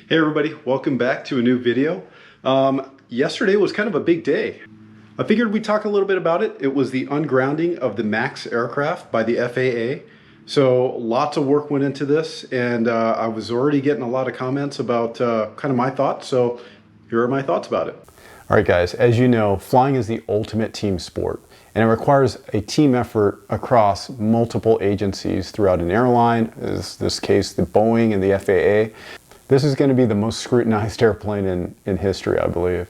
Hey everybody, welcome back to a new video. Yesterday was kind of a big day. I figured we'd talk a little bit about it. It was the ungrounding of the MAX aircraft by the FAA. So lots of work went into this, and I was already getting a lot of comments about kind of my thoughts. So here are my thoughts about it. All right guys, as you know, flying is the ultimate team sport, and it requires a team effort across multiple agencies throughout an airline, in this case the Boeing and the FAA. This is going to be the most scrutinized airplane in history, I believe.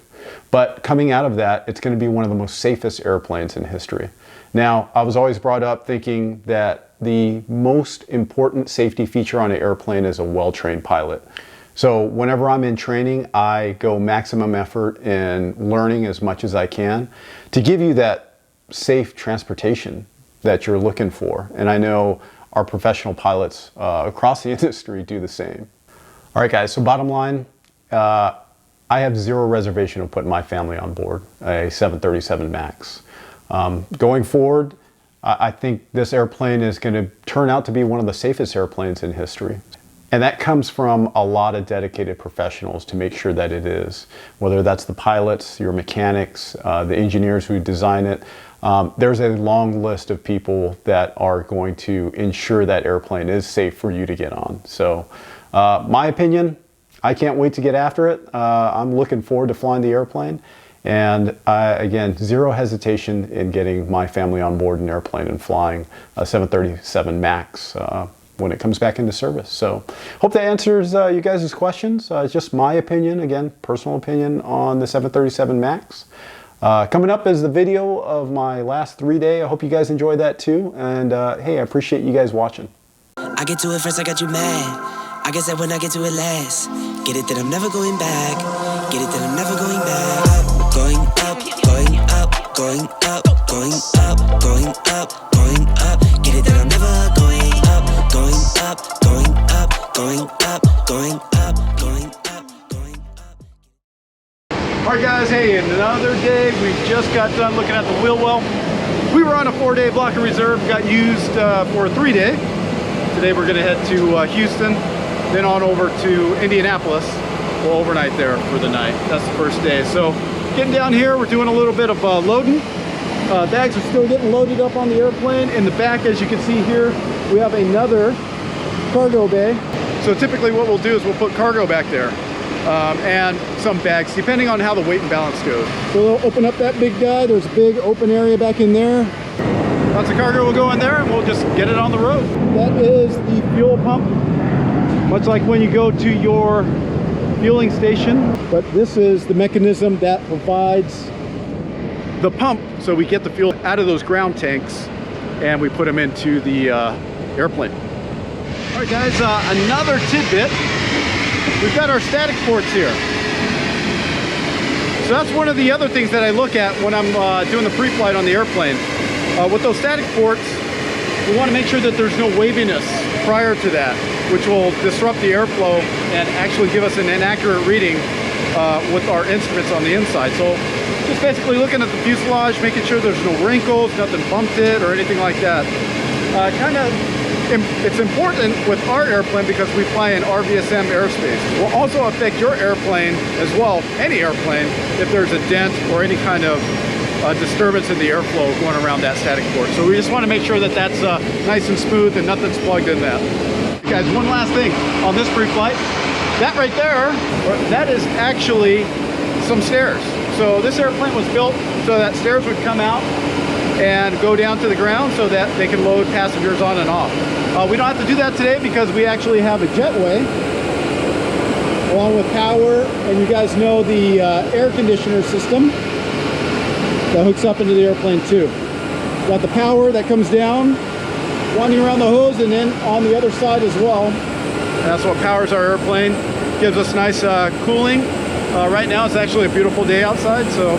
But coming out of that, it's going to be one of the most safest airplanes in history. Now, I was always brought up thinking that the most important safety feature on an airplane is a well-trained pilot. So whenever I'm in training, I go maximum effort in learning as much as I can to give you that safe transportation that you're looking for. And I know our professional pilots across the industry do the same. All right guys, so bottom line, I have zero reservation of putting my family on board a 737 MAX. Going forward, I think this airplane is going to turn out to be one of the safest airplanes in history. And that comes from a lot of dedicated professionals to make sure that it is. Whether that's the pilots, your mechanics, the engineers who design it. There's a long list of people that are going to ensure that airplane is safe for you to get on. So my opinion, I can't wait to get after it. I'm looking forward to flying the airplane. And again, zero hesitation in getting my family on board an airplane and flying a 737 MAX when it comes back into service. So hope that answers you guys' questions. It's just my opinion, again, personal opinion on the 737 MAX. Coming up is the video of my last 3-day. I hope you guys enjoyed that too. And hey, I appreciate you guys watching. I get to it first, I got you mad. I guess that when I get to it last, get it that I'm never going back. Get it that I'm never going back. Going up, going up, going up, going up, going up, going up. Get it that I'm never going up, going up, going up, going up, going up, going up, going up. Alright guys, hey, another day. We just got done looking at the wheel well. We were on a 4-day block of reserve, got used for a 3-day. Today we're going to head to Houston, then on over to Indianapolis. We'll overnight there for the night. That's the first day. So getting down here, we're doing a little bit of loading. Bags are still getting loaded up on the airplane. In the back, as you can see here, we have another cargo bay. So typically what we'll do is we'll put cargo back there and some bags, depending on how the weight and balance goes. So we'll open up that big guy. There's a big open area back in there. Lots of cargo will go in there and we'll just get it on the road. That is the fuel pump. Much like when you go to your fueling station, but this is the mechanism that provides the pump, so we get the fuel out of those ground tanks and we put them into the airplane. All right guys, another tidbit. We've got our static ports here. So that's one of the other things that I look at when I'm doing the pre-flight on the airplane. With those static ports, we want to make sure that there's no waviness prior to that, which will disrupt the airflow and actually give us an inaccurate reading with our instruments on the inside. So just basically looking at the fuselage, making sure there's no wrinkles, nothing bumped it or anything like that. It's important with our airplane because we fly in RVSM airspace. It will also affect your airplane as well, any airplane, if there's a dent or any kind of disturbance in the airflow going around that static port. So we just want to make sure that that's nice and smooth and nothing's plugged in that. Guys, one last thing on this pre-flight. That right there, that is actually some stairs. So this airplane was built so that stairs would come out and go down to the ground so that they can load passengers on and off. We don't have to do that today because we actually have a jetway along with power, and you guys know the air conditioner system that hooks up into the airplane too. Got the power that comes down, winding around the hose, and then on the other side as well. And that's what powers our airplane. Gives us nice cooling. Right now it's actually a beautiful day outside, so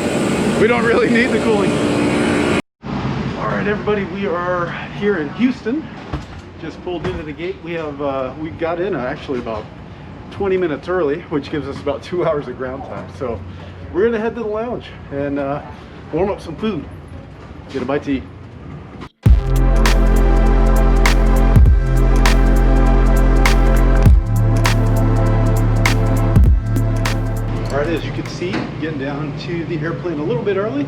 we don't really need the cooling. All right, everybody, we are here in Houston. Just pulled into the gate. We got in actually about 20 minutes early, which gives us about 2 hours of ground time. So we're gonna head to the lounge and warm up some food, get a bite to eat. All right, as you can see, getting down to the airplane a little bit early.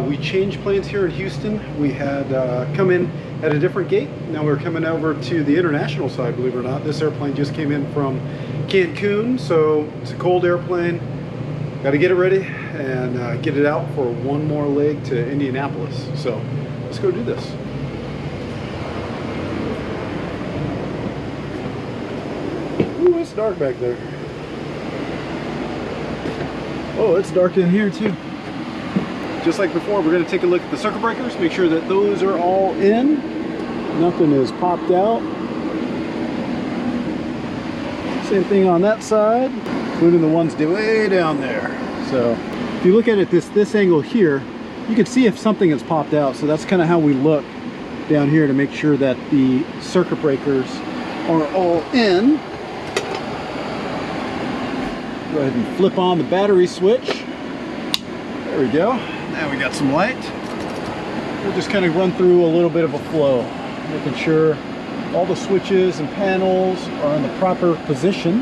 We changed planes here in Houston. We had come in at a different gate. Now we're coming over to the international side, believe it or not. This airplane just came in from Cancun, so it's a cold airplane. Got to get it ready and get it out for one more leg to Indianapolis. So let's go do this. Ooh, it's dark back there. Oh, it's dark in here too. Just like before, we're going to take a look at the circuit breakers, make sure that those are all in. Nothing is popped out. Same thing on that side, including the ones way down there. So if you look at it this angle here, you can see if something has popped out. So that's kind of how we look down here to make sure that the circuit breakers are all in. Go ahead and flip on the battery switch. There we go. Now we got some light. We'll just kind of run through a little bit of a flow, making sure all the switches and panels are in the proper position.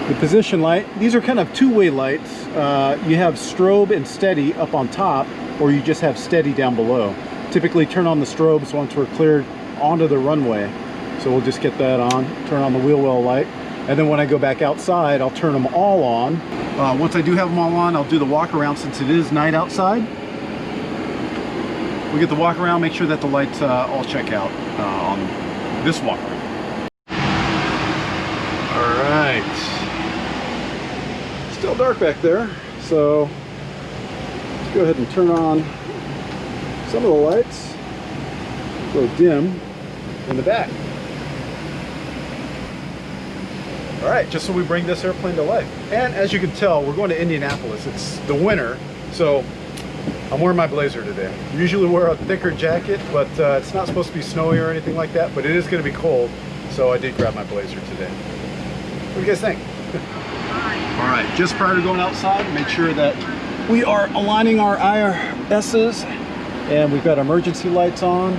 The position light, these are kind of two-way lights. You have strobe and steady up on top, or you just have steady down below. Typically turn on the strobes once we're cleared onto the runway. So we'll just get that on, turn on the wheel well light. And then when I go back outside, I'll turn them all on. Once I do have them all on, I'll do the walk around since it is night outside. We'll get the walk around, make sure that the lights all check out on this walk around. All right. Still dark back there, so let's go ahead and turn on some of the lights. Go dim in the back. All right, just so we bring this airplane to life. And as you can tell, we're going to Indianapolis. It's the winter, so I'm wearing my blazer today. Usually wear a thicker jacket, but it's not supposed to be snowy or anything like that, but it is going to be cold, so I did grab my blazer today. What do you guys think? All right, just prior to going outside, make sure that we are aligning our IRSs, and we've got emergency lights on.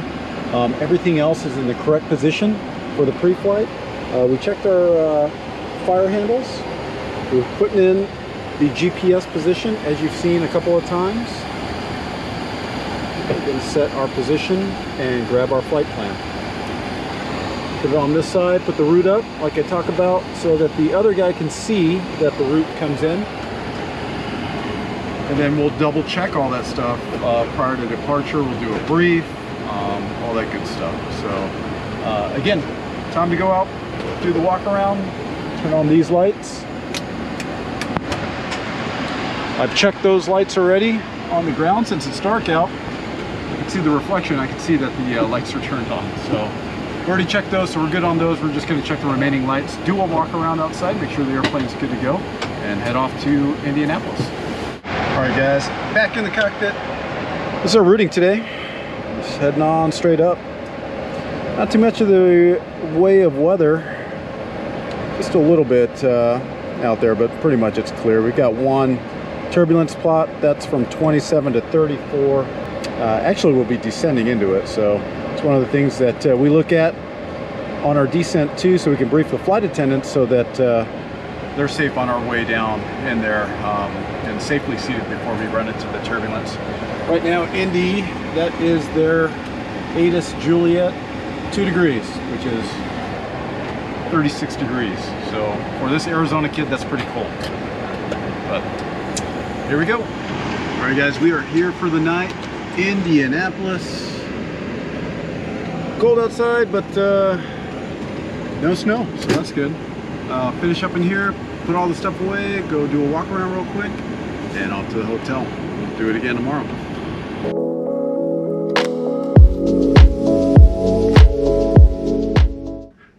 Everything else is in the correct position for the pre-flight. We checked our fire handles. We're putting in the GPS position, as you've seen a couple of times. We're going to set our position and grab our flight plan. Put it on this side, put the route up, like I talk about, so that the other guy can see that the route comes in. And then we'll double check all that stuff prior to departure. We'll do a brief, all that good stuff. So again, time to go out, do the walk around, turn on these lights. I've checked those lights already on the ground. Since it's dark out, you can see the reflection. I can see that the lights are turned on. So we already checked those, so we're good on those. We're just going to check the remaining lights, do a walk around outside, make sure the airplane's good to go, and head off to Indianapolis. All right, guys, back in the cockpit. This is our routing today. Just heading on straight up. Not too much of the way of weather, just a little bit out there, but pretty much it's clear. We've got one turbulence plot that's from 27 to 34. Actually, we'll be descending into it, so it's one of the things that we look at on our descent too, so we can brief the flight attendants so that they're safe on our way down in there and safely seated before we run into the turbulence. Right now, Indy, that is their ATIS Juliet, 2 degrees, which is 36 degrees. So for this Arizona kid, that's pretty cold. But here we go. All right, guys, we are here for the night. Indianapolis. Cold outside, but no snow, so that's good. Finish up in here, put all the stuff away, go do a walk around real quick, and off to the hotel. We'll do it again tomorrow.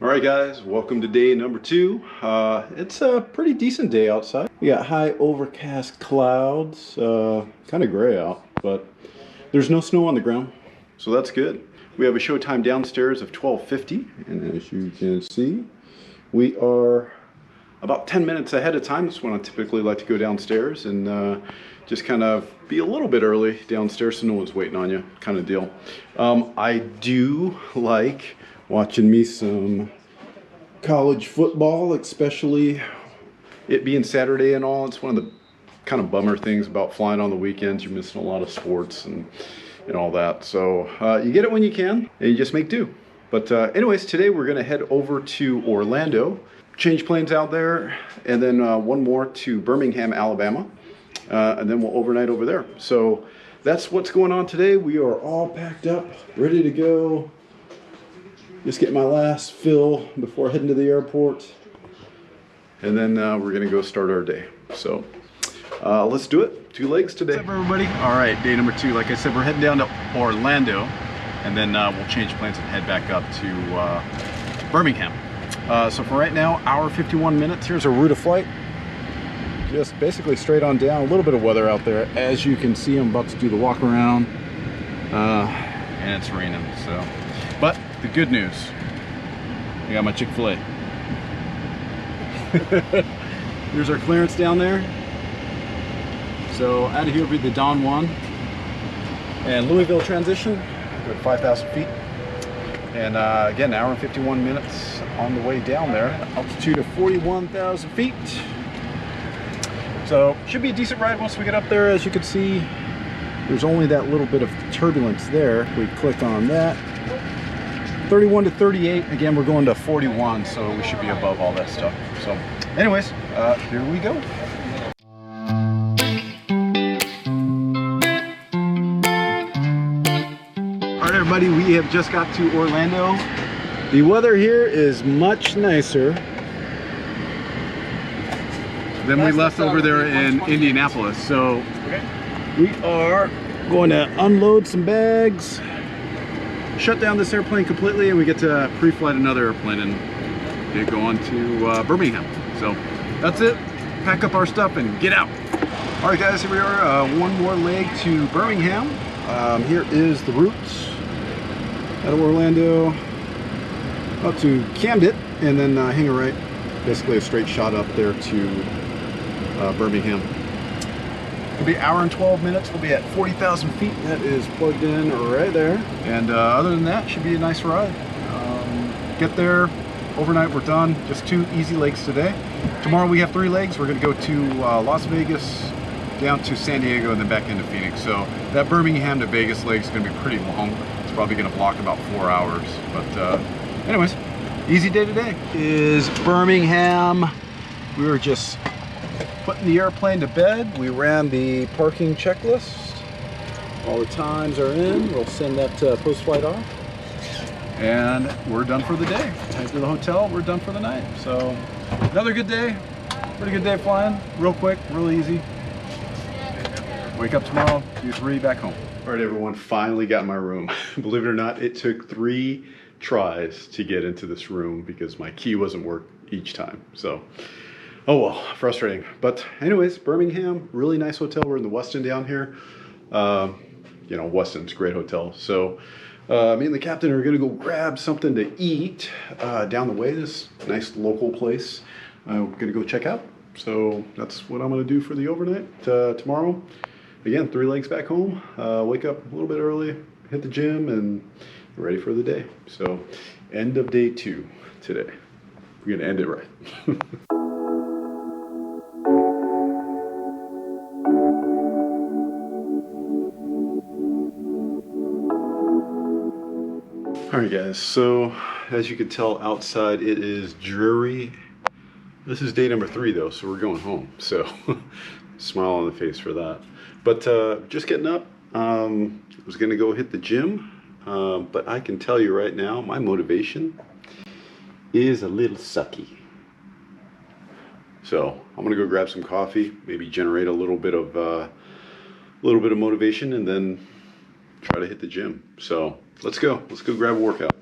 All right, guys, welcome to day number 2. It's a pretty decent day outside. We got high overcast clouds, kind of gray out, but there's no snow on the ground, so that's good. We have a show time downstairs of 12:50, and as you can see, we are about 10 minutes ahead of time. That's when I typically like to go downstairs and just kind of be a little bit early downstairs so no one's waiting on you, kind of deal. I do like watching me some college football, especially it being Saturday and all. It's one of the kind of bummer things about flying on the weekends. You're missing a lot of sports and all that. So you get it when you can, and you just make do. But anyways, today we're gonna head over to Orlando, change planes out there, and then one more to Birmingham, Alabama, and then we'll overnight over there. So that's what's going on today. We are all packed up, ready to go. Just get my last fill before heading to the airport, and then we're gonna go start our day. So let's do it. 2 legs today. What's up, everybody? All right, day number 2. Like I said, we're heading down to Orlando, and then we'll change planes and head back up to Birmingham. So for right now, hour 51 minutes. Here's our route of flight. Just basically straight on down. A little bit of weather out there. As you can see, I'm about to do the walk around, and it's raining. So, but the good news, I got my Chick-fil-A. Here's our clearance down there. So out of here will be the Don Juan and Louisville transition. We're at 5,000 feet. And again, hour and 51 minutes on the way down there. Altitude of 41,000 feet. So should be a decent ride once we get up there. As you can see, there's only that little bit of turbulence there. We click on that. 31 to 38. Again, we're going to 41, so we should be above all that stuff. So anyways, here we go. All right, everybody, we have just got to Orlando. The weather here is much nicer than we left over there in Indianapolis. So we are going to unload some bags, shut down this airplane completely, and we get to pre-flight another airplane and get going to Birmingham. So that's it. Pack up our stuff and get out. All right, guys, here we are. One more leg to Birmingham. Here is the route out of Orlando up to Camden, and then hang a right, basically a straight shot up there to Birmingham. It'll be an hour and 12 minutes. We'll be at 40,000 feet. That is plugged in right there. And other than that, should be a nice ride. Get there overnight. We're done. Just 2 easy legs today. Tomorrow we have 3 legs. We're going to go to Las Vegas, down to San Diego, and then back into Phoenix. So that Birmingham to Vegas leg is going to be pretty long. It's probably going to block about 4 hours. But anyways, easy day today. Is Birmingham. We were just putting the airplane to bed. We ran the parking checklist. All the times are in. We'll send that post-flight off. And we're done for the day. Head to the hotel. We're done for the night. So another good day. Pretty good day flying. Real quick, real easy. Wake up tomorrow, do 3, back home. All right, everyone, finally got in my room. Believe it or not, it took 3 tries to get into this room because my key wasn't work each time. So, oh well, frustrating. But anyways, Birmingham, really nice hotel. We're in the Westin down here. You know, Westin's a great hotel. So me and the captain are gonna go grab something to eat down the way, this nice local place. We're gonna go check out. So that's what I'm gonna do for the overnight tomorrow. Again, 3 legs back home, wake up a little bit early, hit the gym, and ready for the day. So end of day 2 today. We're gonna end it right. All right, guys, so as you can tell outside, it is dreary. This is day number 3 though, so we're going home. So smile on the face for that. But just getting up, was gonna go hit the gym, but I can tell you right now, my motivation is a little sucky. So I'm gonna go grab some coffee, maybe generate a little bit of motivation, and then try to hit the gym. So let's go grab a workout.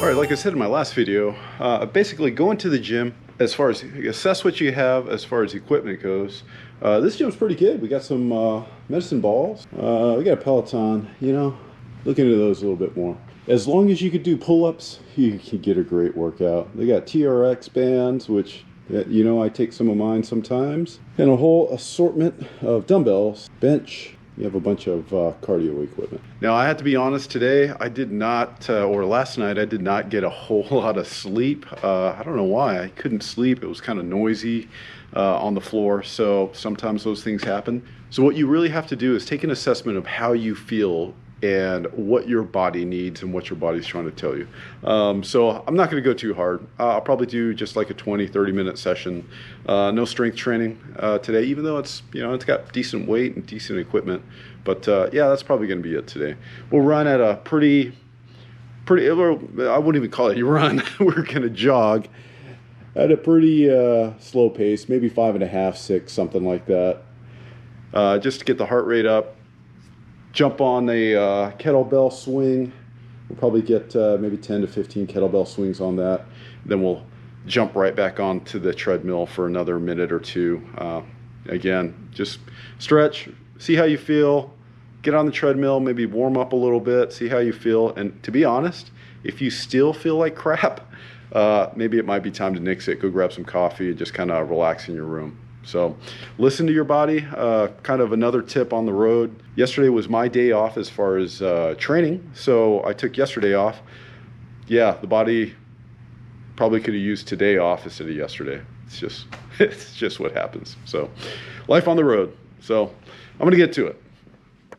All right, like I said in my last video, basically going to the gym, as far as assess what you have as far as equipment goes. This gym's pretty good. We got some medicine balls. We got a Peloton, you know, look into those a little bit more. As long as you could do pull-ups, you can get a great workout. They got TRX bands, which, you know, I take some of mine sometimes. And a whole assortment of dumbbells, bench, you have a bunch of cardio equipment. Now, I have to be honest, today I did not, or last night, I did not get a whole lot of sleep. I don't know why. I couldn't sleep. It was kind of noisy on the floor, so sometimes those things happen. So what you really have to do is take an assessment of how you feel and what your body needs and what your body's trying to tell you. So I'm not going to go too hard. I'll probably do just like a 20-30 minute session. No strength training today, even though it's, you know, it's got decent weight and decent equipment. But yeah, that's probably going to be it today. We'll run at a pretty, I wouldn't even call it a run. We're going to jog at a pretty slow pace, maybe 5.5, 6, something like that. Just to get the heart rate up. Jump on a kettlebell swing. We'll probably get maybe 10 to 15 kettlebell swings on that. Then we'll jump right back onto the treadmill for another minute or two. Again, just stretch, see how you feel. Get on the treadmill, maybe warm up a little bit, see how you feel. And to be honest, if you still feel like crap, maybe it might be time to nix it. Go grab some coffee and just kind of relax in your room. So listen to your body. Kind of another tip on the road. Yesterday was my day off as far as training, so I took yesterday off. Yeah, the body probably could have used today off instead of yesterday. It's just what happens. So life on the road. So I'm gonna get to it.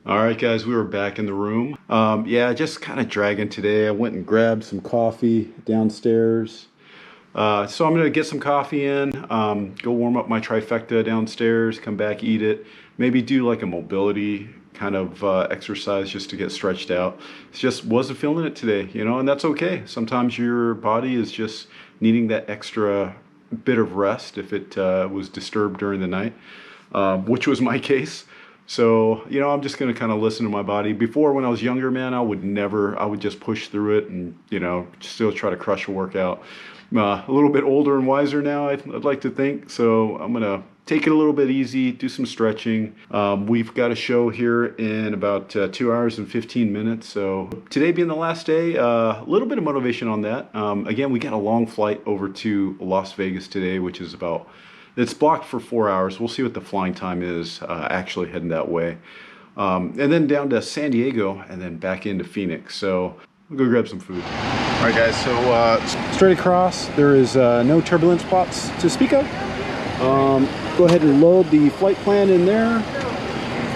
All right, guys, we were back in the room. Yeah, just kind of dragging today. I went and grabbed some coffee downstairs. So I'm going to get some coffee in, go warm up my trifecta downstairs, come back, eat it, maybe do like a mobility kind of exercise just to get stretched out. Just wasn't feeling it today, you know, and that's okay. Sometimes your body is just needing that extra bit of rest if it was disturbed during the night, which was my case. So, you know, I'm just going to kind of listen to my body. Before, when I was younger, man, I would just push through it and, you know, still try to crush a workout. A little bit older and wiser now, I'd like to think. So I'm going to take it a little bit easy, do some stretching. We've got a show here in about 2 hours and 15 minutes. So today being the last day, a little bit of motivation on that. Again, we got a long flight over to Las Vegas today, which is it's blocked for 4 hours. We'll see what the flying time is actually heading that way. And then down to San Diego and then back into Phoenix. So we'll go grab some food. All right, guys, so straight across, there is no turbulence plots to speak of. Go ahead and load the flight plan in there.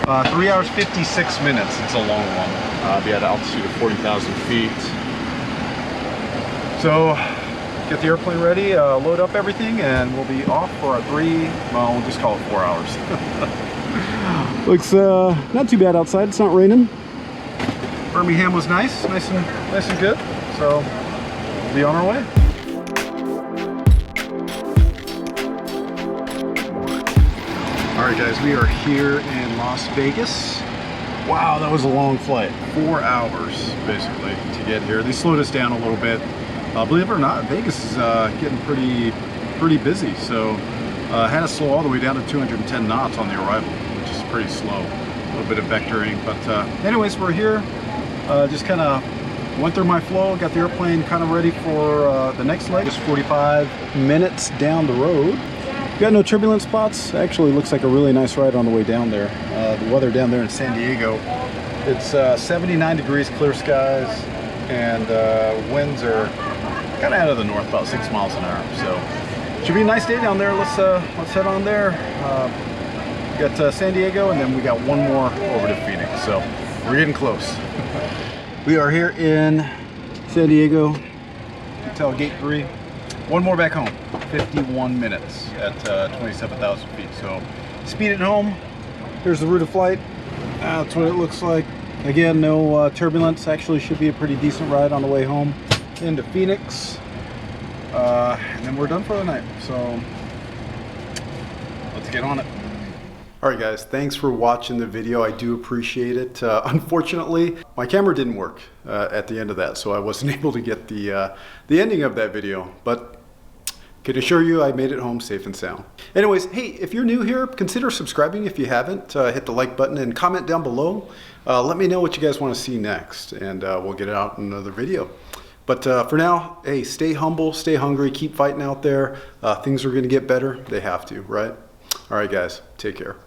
3 hours, 56 minutes. It's a long one. Be at an altitude of 40,000 feet. So get the airplane ready, load up everything, and we'll be off for we'll just call it 4 hours. Looks not too bad outside. It's not raining. Birmingham was nice and good. So we'll be on our way. All right, guys, we are here in Las Vegas. Wow, that was a long flight. 4 hours basically to get here. They slowed us down a little bit. Believe it or not, Vegas is getting pretty busy. So had us slow all the way down to 210 knots on the arrival, which is pretty slow. A little bit of vectoring, but anyways, we're here. Just kind of went through my flow, got the airplane kind of ready for the next leg. Just 45 minutes down the road. Got no turbulence spots. Actually looks like a really nice ride on the way down there. The weather down there in San Diego, it's 79 degrees, clear skies, and winds are kind of out of the north, about 6 miles an hour. So should be a nice day down there. Let's head on there. We got San Diego, and then we got one more over to Phoenix. So we're getting close. We are here in San Diego, Hotel Gate 3. One more back home. 51 minutes at 27,000 feet. So speed it home. Here's the route of flight. That's what it looks like. Again, no turbulence. Actually should be a pretty decent ride on the way home into Phoenix. And then we're done for the night. So let's get on it. All right, guys, thanks for watching the video. I do appreciate it. Unfortunately, my camera didn't work at the end of that, so I wasn't able to get the ending of that video, but can assure you I made it home safe and sound. Anyways, hey, if you're new here, consider subscribing if you haven't. Hit the like button and comment down below. Let me know what you guys want to see next, and we'll get it out in another video. But for now, hey, stay humble, stay hungry, keep fighting out there. Things are going to get better. They have to, right? All right, guys, take care.